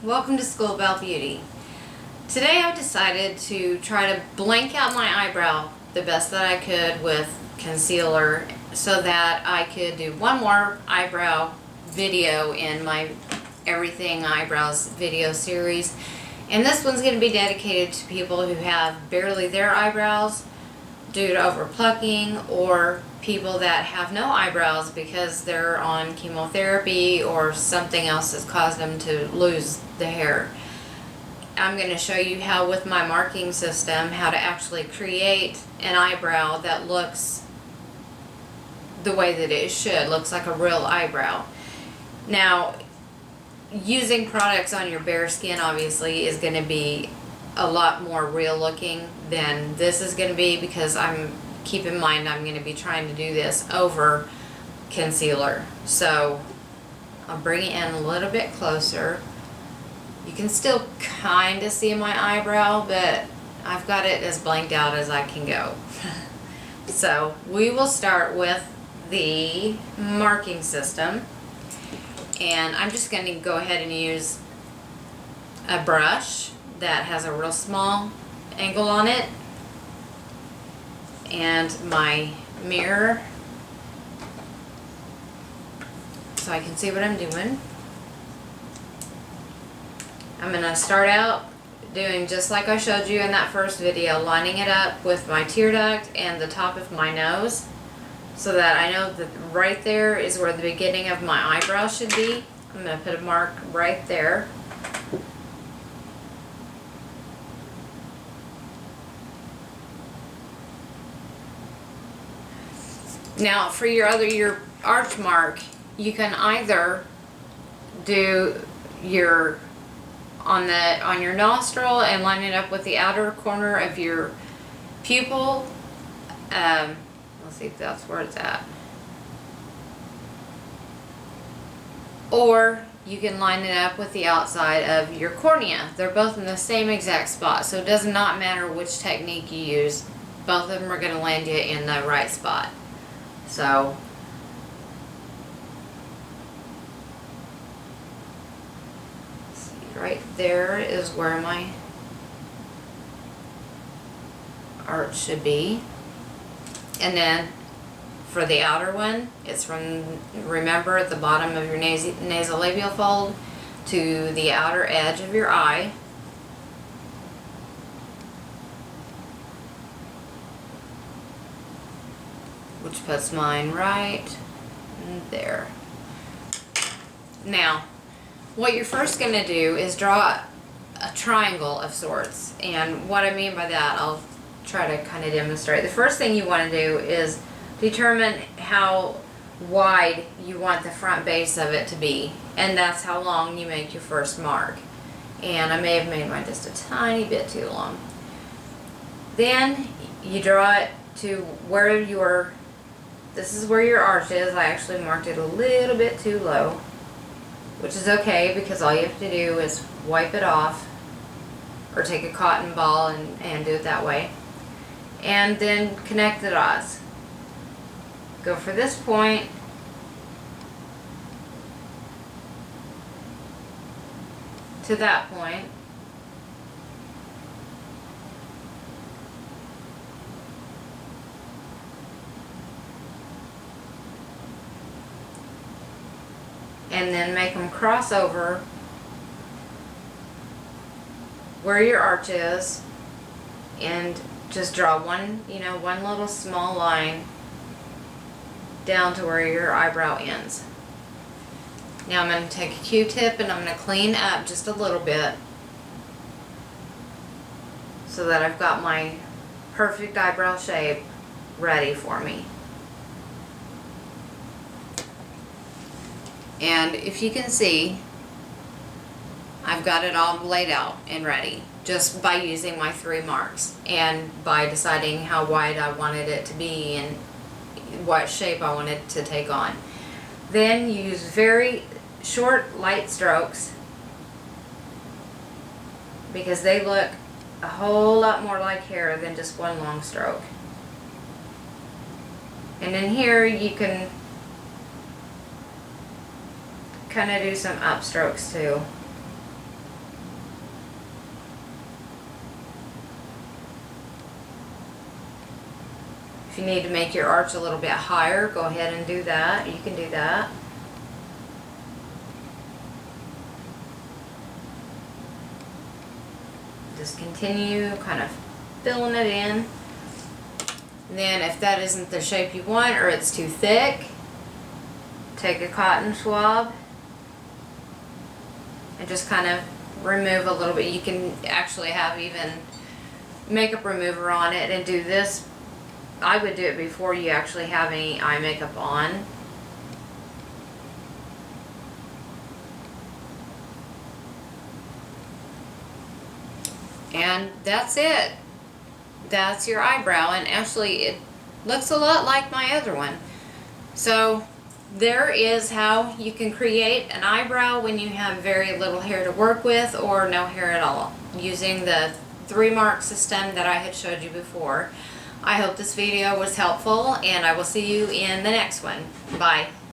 welcome to School About Beauty. Today I decided to try to blank out my eyebrow the best that I could with concealer so that I could do one more eyebrow video in my Everything Eyebrows video series. And this one's going to be dedicated to people who have barely their eyebrows due to over plucking, or people that have no eyebrows because they're on chemotherapy or something else has caused them to lose the hair. I'm going to show you how, with my marking system, how to actually create an eyebrow that looks the way that it should, looks like a real eyebrow. Now, using products on your bare skin obviously is going to be a lot more real looking than this is going to be, because keep in mind I'm going to be trying to do this over concealer. So I'll bring it in a little bit closer. You can still kind of see my eyebrow, but I've got it as blanked out as I can go. So we will start with the marking system, and I'm just going to go ahead and use a brush that has a real small angle on it and my mirror so I can see what I'm doing. I'm going to start out doing just like I showed you in that first video, lining it up with my tear duct and the top of my nose so that I know that right there is where the beginning of my eyebrow should be. I'm going to put a mark right there. Now for your arch mark, you can either do your on your nostril and line it up with the outer corner of your pupil. Let's see if that's where it's at. Or you can line it up with the outside of your cornea. They're both in the same exact spot, so it does not matter which technique you use. Both of them are going to land you in the right spot. So see, right there is where my arch should be. And then for the outer one, it's from, remember, at the bottom of your nasolabial fold to the outer edge of your eye. Which puts mine right there. Now, what you're first going to do is draw a triangle of sorts. And what I mean by that, I'll try to kind of demonstrate. The first thing you want to do is determine how wide you want the front base of it to be. And that's how long you make your first mark. And I may have made mine just a tiny bit too long. Then you draw it to where this is where your arch is. I actually marked it a little bit too low, which is okay because all you have to do is wipe it off or take a cotton ball and do it that way. And then connect the dots. Go for this point to that point. And then make them cross over where your arch is, and just draw one little small line down to where your eyebrow ends. Now I'm going to take a Q-tip and I'm going to clean up just a little bit so that I've got my perfect eyebrow shape ready for me. And if you can see, I've got it all laid out and ready just by using my 3 marks and by deciding how wide I wanted it to be and what shape I wanted it to take on. Then use very short, light strokes because they look a whole lot more like hair than just one long stroke. And in here you can kind of do some upstrokes too. If you need to make your arch a little bit higher, go ahead and do that. You can do that. Just continue kind of filling it in. And then if that isn't the shape you want or it's too thick, take a cotton swab and just kind of remove a little bit. You can actually have even makeup remover on it and do this. I would do it before you actually have any eye makeup on. And that's it. That's your eyebrow, and actually it looks a lot like my other one. So there is how you can create an eyebrow when you have very little hair to work with or no hair at all, using the 3-mark system that I had showed you before. I hope this video was helpful, and I will see you in the next one. Bye.